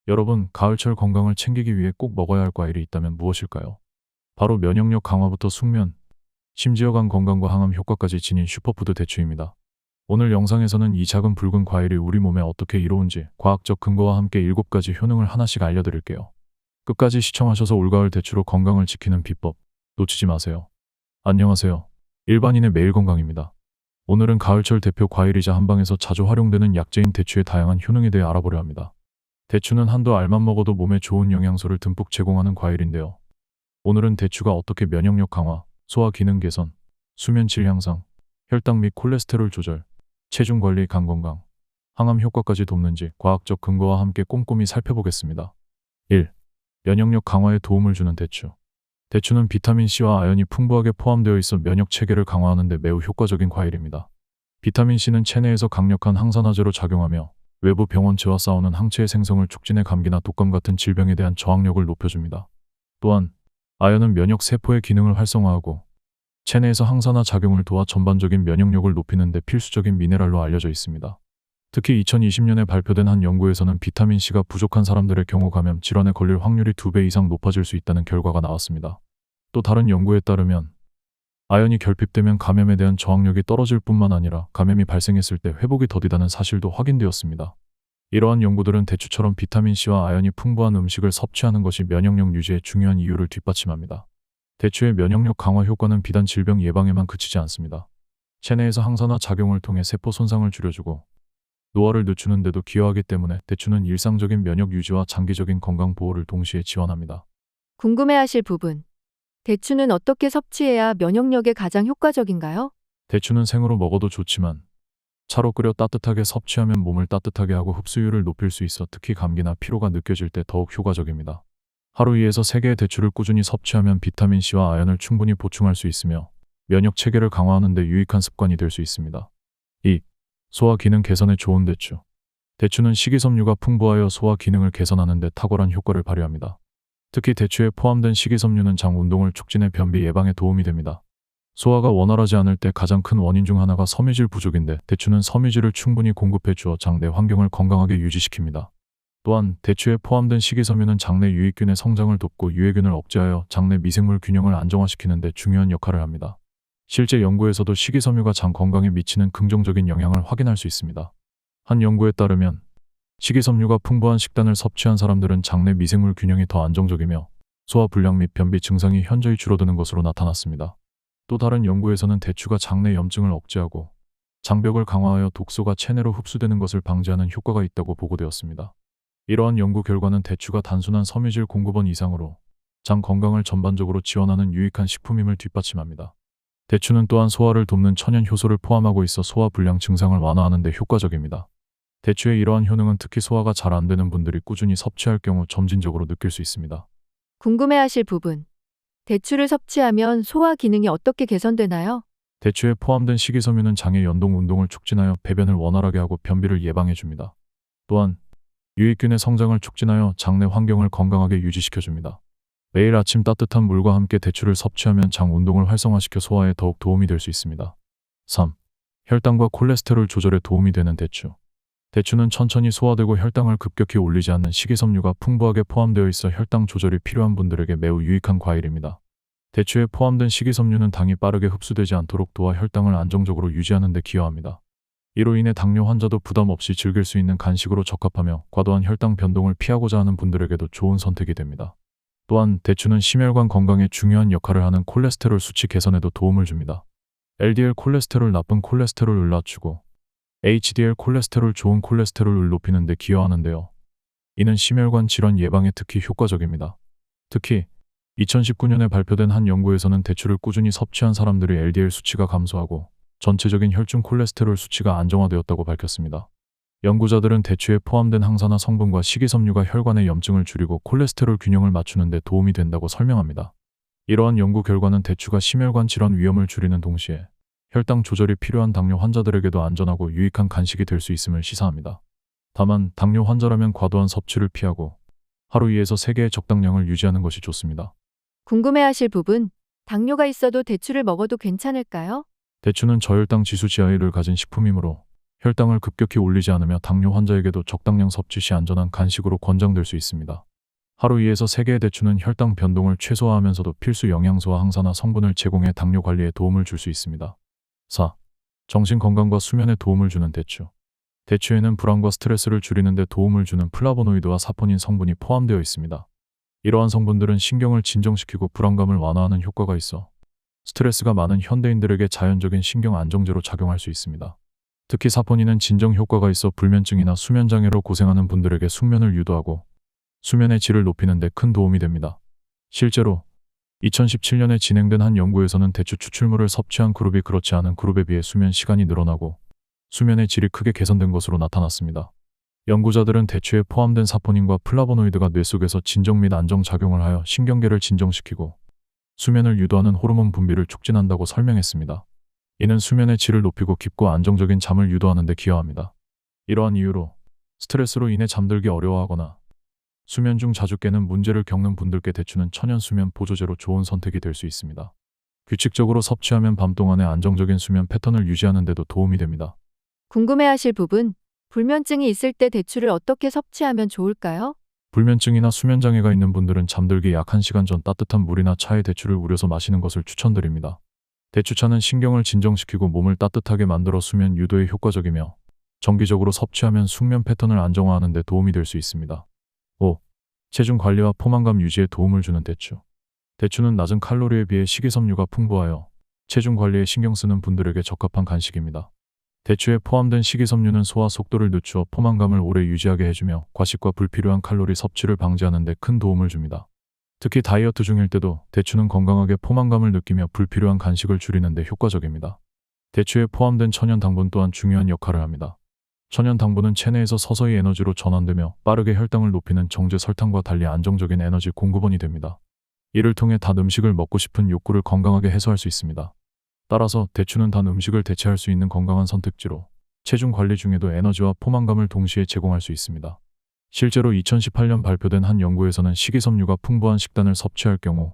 여러분, 가을철 건강을 챙기기 위해 꼭 먹어야 할 과일이 있다면 무엇일까요? 바로 면역력 강화부터 숙면, 심지어 간 건강과 항암 효과까지 지닌 슈퍼푸드 대추입니다. 오늘 영상에서는 이 작은 붉은 과일이 우리 몸에 어떻게 이로운지 과학적 근거와 함께 7가지 효능을 하나씩 알려드릴게요. 끝까지 시청하셔서 올가을 대추로 건강을 지키는 비법 놓치지 마세요. 안녕하세요. 일반인의 매일 건강입니다. 오늘은 가을철 대표 과일이자 한방에서 자주 활용되는 약재인 대추의 다양한 효능에 대해 알아보려 합니다. 대추는 한두 알만 먹어도 몸에 좋은 영양소를 듬뿍 제공하는 과일인데요. 오늘은 대추가 어떻게 면역력 강화, 소화 기능 개선, 수면 질 향상, 혈당 및 콜레스테롤 조절, 체중 관리, 간 건강, 항암 효과까지 돕는지 과학적 근거와 함께 꼼꼼히 살펴보겠습니다. 1. 면역력 강화에 도움을 주는 대추. 대추는 비타민C와 아연이 풍부하게 포함되어 있어 면역 체계를 강화하는 데 매우 효과적인 과일입니다. 비타민C는 체내에서 강력한 항산화제로 작용하며 외부 병원체와 싸우는 항체의 생성을 촉진해 감기나 독감 같은 질병에 대한 저항력을 높여줍니다. 또한 아연은 면역 세포의 기능을 활성화하고 체내에서 항산화 작용을 도와 전반적인 면역력을 높이는 데 필수적인 미네랄로 알려져 있습니다. 특히 2020년에 발표된 한 연구에서는 비타민C가 부족한 사람들의 경우 감염 질환에 걸릴 확률이 2배 이상 높아질 수 있다는 결과가 나왔습니다. 또 다른 연구에 따르면 아연이 결핍되면 감염에 대한 저항력이 떨어질 뿐만 아니라 감염이 발생했을 때 회복이 더디다는 사실도 확인되었습니다. 이러한 연구들은 대추처럼 비타민C와 아연이 풍부한 음식을 섭취하는 것이 면역력 유지에 중요한 이유를 뒷받침합니다. 대추의 면역력 강화 효과는 비단 질병 예방에만 그치지 않습니다. 체내에서 항산화 작용을 통해 세포 손상을 줄여주고 노화를 늦추는 데도 기여하기 때문에 대추는 일상적인 면역 유지와 장기적인 건강 보호를 동시에 지원합니다. 궁금해하실 부분. 대추는 어떻게 섭취해야 면역력에 가장 효과적인가요? 대추는 생으로 먹어도 좋지만 차로 끓여 따뜻하게 섭취하면 몸을 따뜻하게 하고 흡수율을 높일 수 있어 특히 감기나 피로가 느껴질 때 더욱 효과적입니다. 하루 2에서 3개의 대추를 꾸준히 섭취하면 비타민C와 아연을 충분히 보충할 수 있으며 면역 체계를 강화하는 데 유익한 습관이 될 수 있습니다. 2. 소화 기능 개선에 좋은 대추. 대추는 식이섬유가 풍부하여 소화 기능을 개선하는 데 탁월한 효과를 발휘합니다. 특히 대추에 포함된 식이섬유는 장 운동을 촉진해 변비 예방에 도움이 됩니다. 소화가 원활하지 않을 때 가장 큰 원인 중 하나가 섬유질 부족인데 대추는 섬유질을 충분히 공급해 주어 장내 환경을 건강하게 유지시킵니다. 또한 대추에 포함된 식이섬유는 장내 유익균의 성장을 돕고 유해균을 억제하여 장내 미생물 균형을 안정화시키는 데 중요한 역할을 합니다. 실제 연구에서도 식이섬유가 장 건강에 미치는 긍정적인 영향을 확인할 수 있습니다. 한 연구에 따르면 식이섬유가 풍부한 식단을 섭취한 사람들은 장내 미생물 균형이 더 안정적이며 소화 불량 및 변비 증상이 현저히 줄어드는 것으로 나타났습니다. 또 다른 연구에서는 대추가 장내 염증을 억제하고 장벽을 강화하여 독소가 체내로 흡수되는 것을 방지하는 효과가 있다고 보고되었습니다. 이러한 연구 결과는 대추가 단순한 섬유질 공급원 이상으로 장 건강을 전반적으로 지원하는 유익한 식품임을 뒷받침합니다. 대추는 또한 소화를 돕는 천연 효소를 포함하고 있어 소화 불량 증상을 완화하는 데 효과적입니다. 대추의 이러한 효능은 특히 소화가 잘 안 되는 분들이 꾸준히 섭취할 경우 점진적으로 느낄 수 있습니다. 궁금해하실 부분. 대추를 섭취하면 소화 기능이 어떻게 개선되나요? 대추에 포함된 식이섬유는 장의 연동 운동을 촉진하여 배변을 원활하게 하고 변비를 예방해 줍니다. 또한 유익균의 성장을 促진하여 장내 환경을 건강하게 유지시켜 줍니다. 매일 아침 따뜻한 물과 함께 대추를 섭취하면 장 운동을 활성화시켜 소화에 더욱 도움이 될 수 있습니다. 3. 혈당과 콜레스테롤 조절에 도움이 되는 대추. 대추는 천천히 소화되고 혈당을 급격히 올리지 않는 식이섬유가 풍부하게 포함되어 있어 혈당 조절이 필요한 분들에게 매우 유익한 과일입니다. 대추에 포함된 식이섬유는 당이 빠르게 흡수되지 않도록 도와 혈당을 안정적으로 유지하는 데 기여합니다. 이로 인해 당뇨 환자도 부담 없이 즐길 수 있는 간식으로 적합하며 과도한 혈당 변동을 피하고자 하는 분들에게도 좋은 선택이 됩니다. 또한 대추는 심혈관 건강에 중요한 역할을 하는 콜레스테롤 수치 개선에도 도움을 줍니다. LDL 콜레스테롤 나쁜 콜레스테롤을 낮추고 HDL 콜레스테롤 좋은 콜레스테롤을 높이는 데 기여하는데요. 이는 심혈관 질환 예방에 특히 효과적입니다. 특히 2019년에 발표된 한 연구에서는 대추를 꾸준히 섭취한 사람들의 LDL 수치가 감소하고 전체적인 혈중 콜레스테롤 수치가 안정화되었다고 밝혔습니다. 연구자들은 대추에 포함된 항산화 성분과 식이섬유가 혈관의 염증을 줄이고 콜레스테롤 균형을 맞추는 데 도움이 된다고 설명합니다. 이러한 연구 결과는 대추가 심혈관 질환 위험을 줄이는 동시에 혈당 조절이 필요한 당뇨 환자들에게도 안전하고 유익한 간식이 될 수 있음을 시사합니다. 다만 당뇨 환자라면 과도한 섭취를 피하고 하루 2에서 3개의 적당량을 유지하는 것이 좋습니다. 궁금해하실 부분. 당뇨가 있어도 대추를 먹어도 괜찮을까요? 대추는 저혈당 지수 GI를 가진 식품이므로 혈당을 급격히 올리지 않으며 당뇨 환자에게도 적당량 섭취 시 안전한 간식으로 권장될 수 있습니다. 하루 2에서 3개의 대추는 혈당 변동을 최소화하면서도 필수 영양소와 항산화 성분을 제공해 당뇨 관리에 도움을 줄 수 있습니다. 4. 정신 건강과 수면에 도움을 주는 대추. 대추에는 불안과 스트레스를 줄이는 데 도움을 주는 플라보노이드와 사포닌 성분이 포함되어 있습니다. 이러한 성분들은 신경을 진정시키고 불안감을 완화하는 효과가 있어 스트레스가 많은 현대인들에게 자연적인 신경 안정제로 작용할 수 있습니다. 특히 사포닌은 진정 효과가 있어 불면증이나 수면 장애로 고생하는 분들에게 숙면을 유도하고 수면의 질을 높이는 데 큰 도움이 됩니다. 실제로 2017년에 진행된 한 연구에서는 대추 추출물을 섭취한 그룹이 그렇지 않은 그룹에 비해 수면 시간이 늘어나고 수면의 질이 크게 개선된 것으로 나타났습니다. 연구자들은 대추에 포함된 사포닌과 플라보노이드가 뇌 속에서 진정 및 안정 작용을 하여 신경계를 진정시키고 수면을 유도하는 호르몬 분비를 촉진한다고 설명했습니다. 이는 수면의 질을 높이고 깊고 안정적인 잠을 유도하는 데 기여합니다. 이러한 이유로 스트레스로 인해 잠들기 어려워하거나 수면 중 자주 깨는 문제를 겪는 분들께 대추는 천연 수면 보조제로 좋은 선택이 될 수 있습니다. 규칙적으로 섭취하면 밤 동안의 안정적인 수면 패턴을 유지하는 데도 도움이 됩니다. 궁금해하실 부분, 불면증이 있을 때 대추를 어떻게 섭취하면 좋을까요? 불면증이나 수면 장애가 있는 분들은 잠들기 약 1시간 전 따뜻한 물이나 차에 대추를 우려서 마시는 것을 추천드립니다. 대추차는 신경을 진정시키고 몸을 따뜻하게 만들어 수면 유도에 효과적이며 정기적으로 섭취하면 숙면 패턴을 안정화하는 데 도움이 될 수 있습니다. 5. 체중 관리와 포만감 유지에 도움을 주는 대추. 대추는 낮은 칼로리에 비해 식이섬유가 풍부하여 체중 관리에 신경 쓰는 분들에게 적합한 간식입니다. 대추에 포함된 식이섬유는 소화 속도를 늦추어 포만감을 오래 유지하게 해주며 과식과 불필요한 칼로리 섭취를 방지하는 데 큰 도움을 줍니다. 특히 다이어트 중일 때도 대추는 건강하게 포만감을 느끼며 불필요한 간식을 줄이는 데 효과적입니다. 대추에 포함된 천연 당분 또한 중요한 역할을 합니다. 천연 당분은 체내에서 서서히 에너지로 전환되며 빠르게 혈당을 높이는 정제 설탕과 달리 안정적인 에너지 공급원이 됩니다. 이를 통해 단 음식을 먹고 싶은 욕구를 건강하게 해소할 수 있습니다. 따라서 대추는 단 음식을 대체할 수 있는 건강한 선택지로 체중 관리 중에도 에너지와 포만감을 동시에 제공할 수 있습니다. 실제로 2018년 발표된 한 연구에서는 식이섬유가 풍부한 식단을 섭취할 경우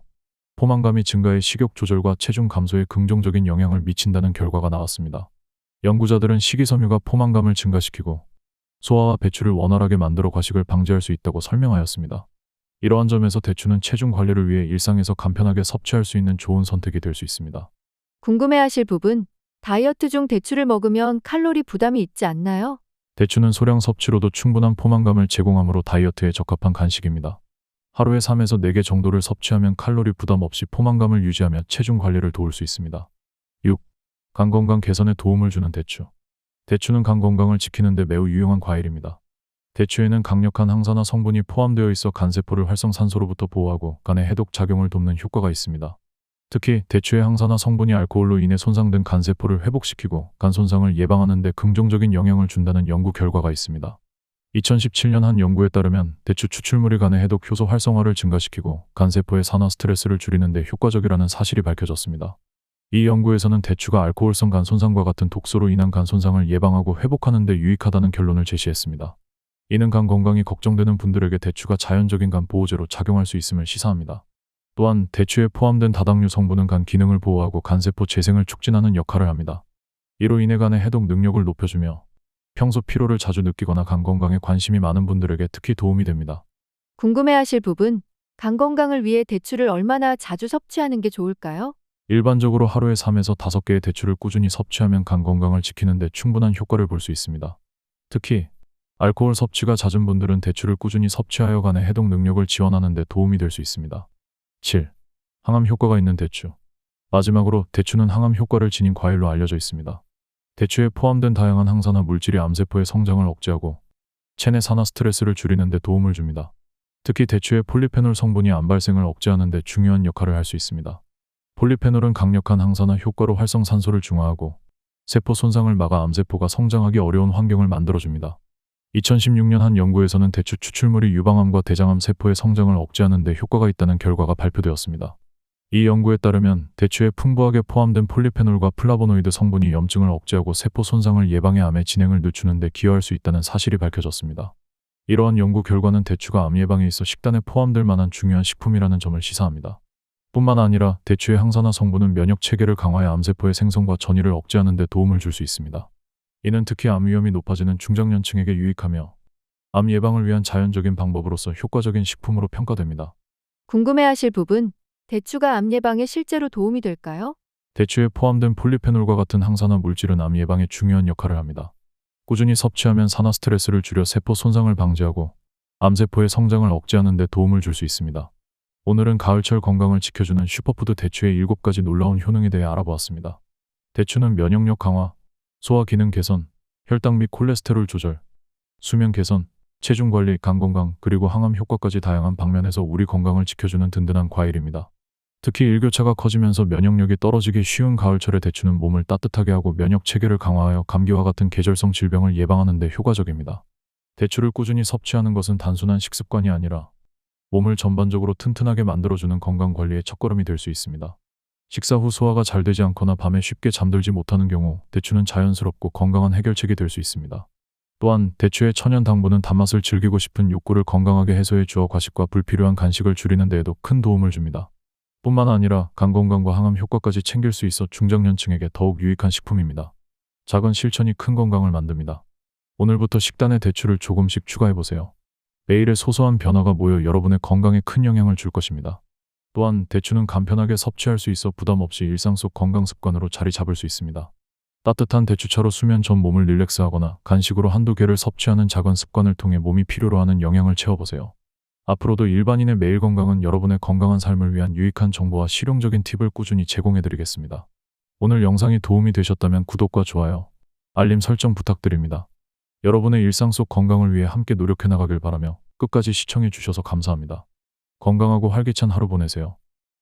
포만감이 증가해 식욕 조절과 체중 감소에 긍정적인 영향을 미친다는 결과가 나왔습니다. 연구자들은 식이섬유가 포만감을 증가시키고 소화와 배출을 원활하게 만들어 과식을 방지할 수 있다고 설명하였습니다. 이러한 점에서 대추는 체중 관리를 위해 일상에서 간편하게 섭취할 수 있는 좋은 선택이 될 수 있습니다. 궁금해하실 부분, 다이어트 중 대추를 먹으면 칼로리 부담이 있지 않나요? 대추는 소량 섭취로도 충분한 포만감을 제공하므로 다이어트에 적합한 간식입니다. 하루에 3에서 4개 정도를 섭취하면 칼로리 부담 없이 포만감을 유지하며 체중 관리를 도울 수 있습니다. 6. 간 건강 개선에 도움을 주는 대추. 대추는 간 건강을 지키는 데 매우 유용한 과일입니다. 대추에는 강력한 항산화 성분이 포함되어 있어 간세포를 활성산소로부터 보호하고 간의 해독 작용을 돕는 효과가 있습니다. 특히 대추의 항산화 성분이 알코올로 인해 손상된 간세포를 회복시키고 간 손상을 예방하는 데 긍정적인 영향을 준다는 연구 결과가 있습니다. 2017년 한 연구에 따르면 대추 추출물이 간의 해독 효소 활성화를 증가시키고 간세포의 산화 스트레스를 줄이는 데 효과적이라는 사실이 밝혀졌습니다. 이 연구에서는 대추가 알코올성 간 손상과 같은 독소로 인한 간 손상을 예방하고 회복하는 데 유익하다는 결론을 제시했습니다. 이는 간 건강이 걱정되는 분들에게 대추가 자연적인 간 보호제로 작용할 수 있음을 시사합니다. 또한 대추에 포함된 다당류 성분은 간 기능을 보호하고 간세포 재생을 촉진하는 역할을 합니다. 이로 인해 간의 해독 능력을 높여주며 평소 피로를 자주 느끼거나 간 건강에 관심이 많은 분들에게 특히 도움이 됩니다. 궁금해하실 부분, 간 건강을 위해 대추를 얼마나 자주 섭취하는 게 좋을까요? 일반적으로 하루에 3에서 5개의 대추를 꾸준히 섭취하면 간 건강을 지키는 데 충분한 효과를 볼 수 있습니다. 특히 알코올 섭취가 잦은 분들은 대추를 꾸준히 섭취하여 간의 해독 능력을 지원하는 데 도움이 될 수 있습니다. 7. 항암 효과가 있는 대추. 마지막으로 대추는 항암 효과를 지닌 과일로 알려져 있습니다. 대추에 포함된 다양한 항산화 물질이 암세포의 성장을 억제하고 체내 산화 스트레스를 줄이는 데 도움을 줍니다. 특히 대추의 폴리페놀 성분이 암 발생을 억제하는 데 중요한 역할을 할 수 있습니다. 폴리페놀은 강력한 항산화 효과로 활성산소를 중화하고 세포 손상을 막아 암세포가 성장하기 어려운 환경을 만들어줍니다. 2016년 한 연구에서는 대추 추출물이 유방암과 대장암 세포의 성장을 억제하는 데 효과가 있다는 결과가 발표되었습니다. 이 연구에 따르면 대추에 풍부하게 포함된 폴리페놀과 플라보노이드 성분이 염증을 억제하고 세포 손상을 예방해 암의 진행을 늦추는 데 기여할 수 있다는 사실이 밝혀졌습니다. 이러한 연구 결과는 대추가 암 예방에 있어 식단에 포함될 만한 중요한 식품이라는 점을 시사합니다. 뿐만 아니라 대추의 항산화 성분은 면역 체계를 강화해 암세포의 생성과 전이를 억제하는 데 도움을 줄 수 있습니다. 이는 특히 암 위험이 높아지는 중장년층에게 유익하며 암 예방을 위한 자연적인 방법으로서 효과적인 식품으로 평가됩니다. 궁금해하실 부분, 대추가 암 예방에 실제로 도움이 될까요? 대추에 포함된 폴리페놀과 같은 항산화 물질은 암 예방에 중요한 역할을 합니다. 꾸준히 섭취하면 산화 스트레스를 줄여 세포 손상을 방지하고 암세포의 성장을 억제하는 데 도움을 줄 수 있습니다. 오늘은 가을철 건강을 지켜주는 슈퍼푸드 대추의 7가지 놀라운 효능에 대해 알아보았습니다. 대추는 면역력 강화, 소화 기능 개선, 혈당 및 콜레스테롤 조절, 수면 개선, 체중 관리, 간 건강, 그리고 항암 효과까지 다양한 방면에서 우리 건강을 지켜주는 든든한 과일입니다. 특히 일교차가 커지면서 면역력이 떨어지기 쉬운 가을철에 대추는 몸을 따뜻하게 하고 면역 체계를 강화하여 감기와 같은 계절성 질병을 예방하는 데 효과적입니다. 대추를 꾸준히 섭취하는 것은 단순한 식습관이 아니라 몸을 전반적으로 튼튼하게 만들어주는 건강 관리의 첫걸음이 될 수 있습니다. 식사 후 소화가 잘 되지 않거나 밤에 쉽게 잠들지 못하는 경우 대추는 자연스럽고 건강한 해결책이 될 수 있습니다. 또한 대추의 천연 당분은 단맛을 즐기고 싶은 욕구를 건강하게 해소해 주어 과식과 불필요한 간식을 줄이는 데에도 큰 도움을 줍니다. 뿐만 아니라 간 건강과 항암 효과까지 챙길 수 있어 중장년층에게 더욱 유익한 식품입니다. 작은 실천이 큰 건강을 만듭니다. 오늘부터 식단에 대추를 조금씩 추가해보세요. 매일의 소소한 변화가 모여 여러분의 건강에 큰 영향을 줄 것입니다. 또한 대추는 간편하게 섭취할 수 있어 부담 없이 일상 속 건강 습관으로 자리 잡을 수 있습니다. 따뜻한 대추차로 수면 전 몸을 릴렉스하거나 간식으로 한두 개를 섭취하는 작은 습관을 통해 몸이 필요로 하는 영양을 채워보세요. 앞으로도 일반인의 매일 건강은 여러분의 건강한 삶을 위한 유익한 정보와 실용적인 팁을 꾸준히 제공해드리겠습니다. 오늘 영상이 도움이 되셨다면 구독과 좋아요, 알림 설정 부탁드립니다. 여러분의 일상 속 건강을 위해 함께 노력해 나가길 바라며 끝까지 시청해 주셔서 감사합니다. 건강하고 활기찬 하루 보내세요.